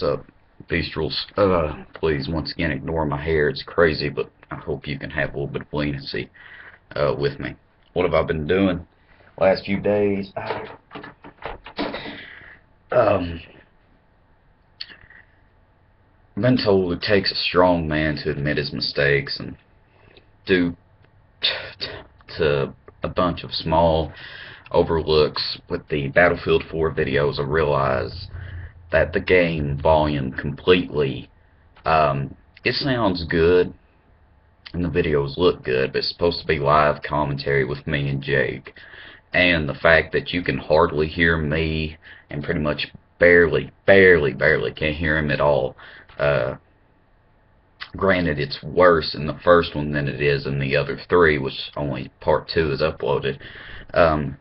What's up, Beastrels? Please, once again, ignore my hair. It's crazy, but I hope you can have a little bit of leniency with me. What have I been doing last few days? Um, I've been told it takes a strong man to admit his mistakes, and due to a bunch of small overlooks with the Battlefield 4 videos, I realized that the game volume completely. It sounds good and the videos look good, but it's supposed to be live commentary with me and Jake. And the fact that you can hardly hear me and pretty much barely can't hear him at all. Uh, Granted, it's worse in the first one than it is in the other three, which only part two is uploaded. Um,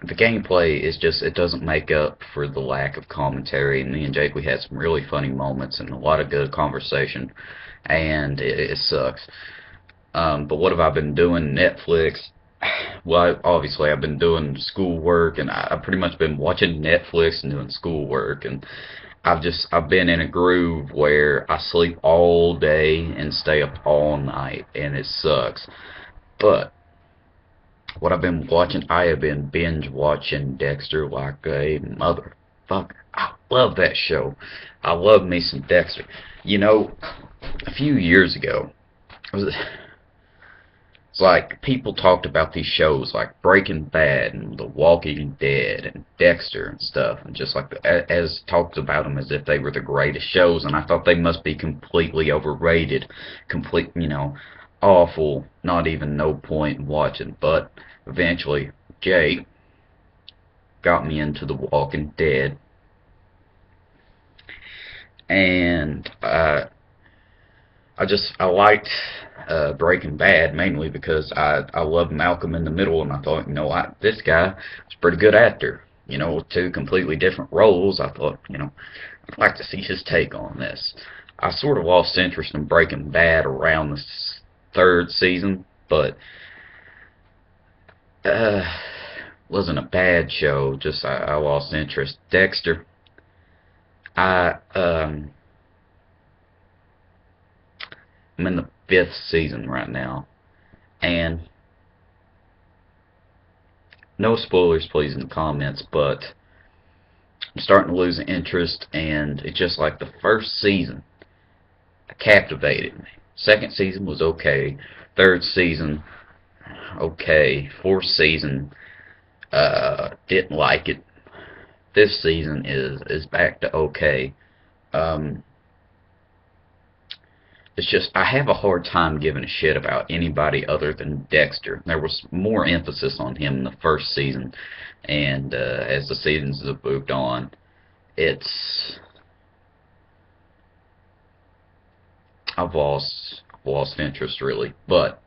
the gameplay is just, it doesn't make up for the lack of commentary. And me and Jake, we had some really funny moments and a lot of good conversation, and it sucks. But what have I been doing? Netflix. Well, obviously I've been doing schoolwork, and I've pretty much been watching Netflix and doing schoolwork, and I've been in a groove where I sleep all day and stay up all night, and it sucks. But what I've been watching, I have been binge watching Dexter like a motherfucker. I love that show. I love me some Dexter. You know, a few years ago, it's like people talked about these shows like Breaking Bad and The Walking Dead and Dexter and stuff, and just like as talked about them as if they were the greatest shows, and I thought they must be completely overrated, awful, not even no point in watching. But eventually, Jake got me into The Walking Dead, and I liked Breaking Bad mainly because I love Malcolm in the Middle, and I thought, this guy is a pretty good actor. Two completely different roles. I thought, I'd like to see his take on this. I sort of lost interest in Breaking Bad around the third season, but wasn't a bad show. Just I lost interest. Dexter. I I'm in the fifth season right now, and no spoilers, please, in the comments, but I'm starting to lose interest, and it's just like the first season captivated me. Second season was okay. Third season, okay. Fourth season, didn't like it. Fifth season is back to okay. Um, It's just, I have a hard time giving a shit about anybody other than Dexter. There was more emphasis on him in the first season, and as the seasons have moved on, it's I've lost interest really. But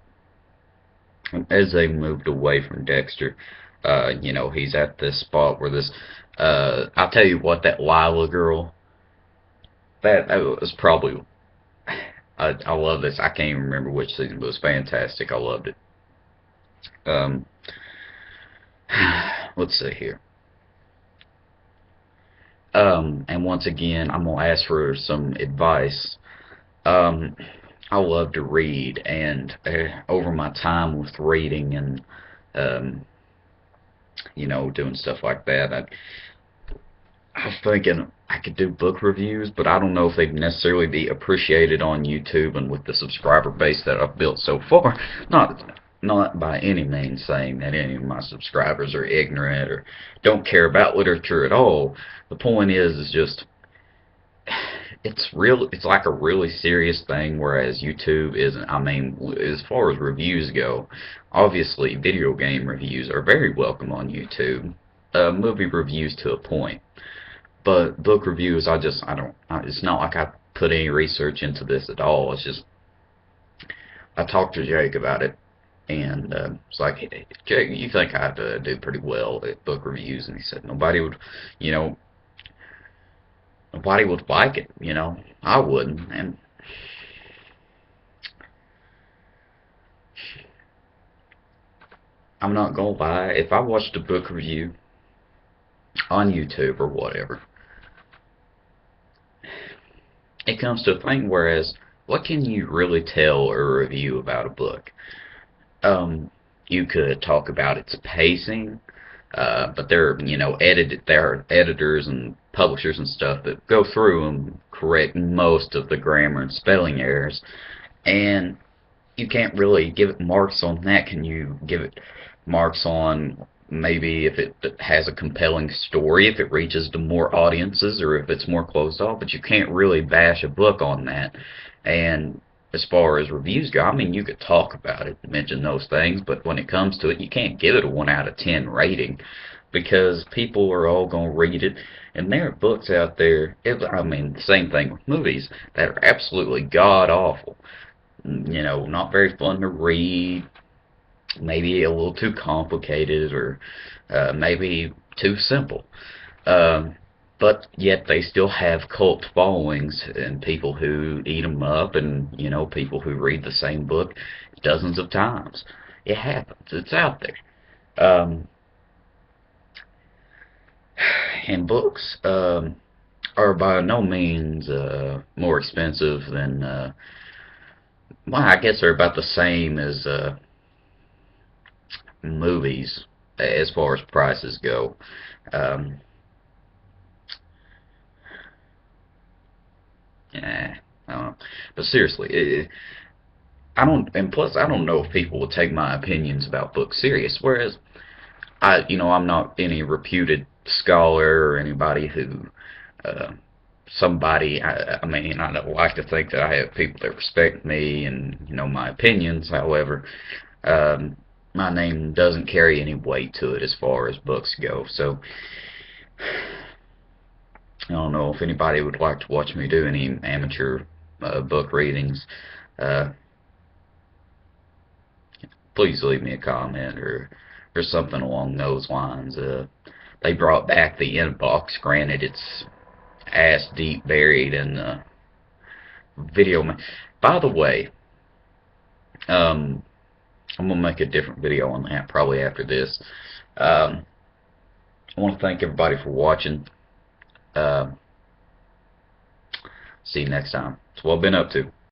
as they moved away from Dexter, he's at this spot where I'll tell you what, that Lila girl, that was probably I love this. I can't even remember which season, but it was fantastic. I loved it. Um, let's see here. And once again, I'm gonna ask for some advice. Um, I love to read, and over my time with reading and um, doing stuff like that, I was thinking I could do book reviews, but I don't know if they'd necessarily be appreciated on YouTube and with the subscriber base that I've built so far. Not by any means saying that any of my subscribers are ignorant or don't care about literature at all. The point is just it's like a really serious thing, whereas YouTube isn't. I mean, as far as reviews go, obviously video game reviews are very welcome on YouTube. Movie reviews to a point. But book reviews, it's not like I put any research into this at all. It's just, I talked to Jake about it, and it's like, hey, Jake, you think I'd do pretty well at book reviews? And he said, nobody would like it, I wouldn't. And I'm not gonna lie, if I watched a book review on YouTube or whatever, it comes to a thing whereas what can you really tell or review about a book? Um, you could talk about its pacing, but there are editors and publishers and stuff that go through and correct most of the grammar and spelling errors, and you can't really give it marks on that. Can you give it marks on maybe if it has a compelling story, if it reaches to more audiences, or if it's more closed off? But you can't really bash a book on that. And as far as reviews go, I mean, you could talk about it, mention those things, but when it comes to it, you can't give it a 1 out of 10 rating because people are all going to read it. And there are books out there, I mean, same thing with movies, that are absolutely god awful, not very fun to read, maybe a little too complicated, or maybe too simple. Um, but yet they still have cult followings and people who eat them up, and people who read the same book dozens of times. It happens. It's out there. Um, and books are by no means more expensive than well, I guess they're about the same as movies as far as prices go. Um, yeah, I don't know. But seriously, I don't, and plus I don't know if people will take my opinions about books serious. Whereas I'm not any reputed scholar or anybody who, uh, I mean, I don't like to think that I have people that respect me and my opinions. However, um, my name doesn't carry any weight to it as far as books go. So I don't know if anybody would like to watch me do any amateur book readings. Uh, please leave me a comment or something along those lines. They brought back the inbox. Granted, it's ass deep buried in video. By the way, I'm gonna make a different video on that probably after this. Um, I want to thank everybody for watching. Uh, see you next time. That's what I've been up to.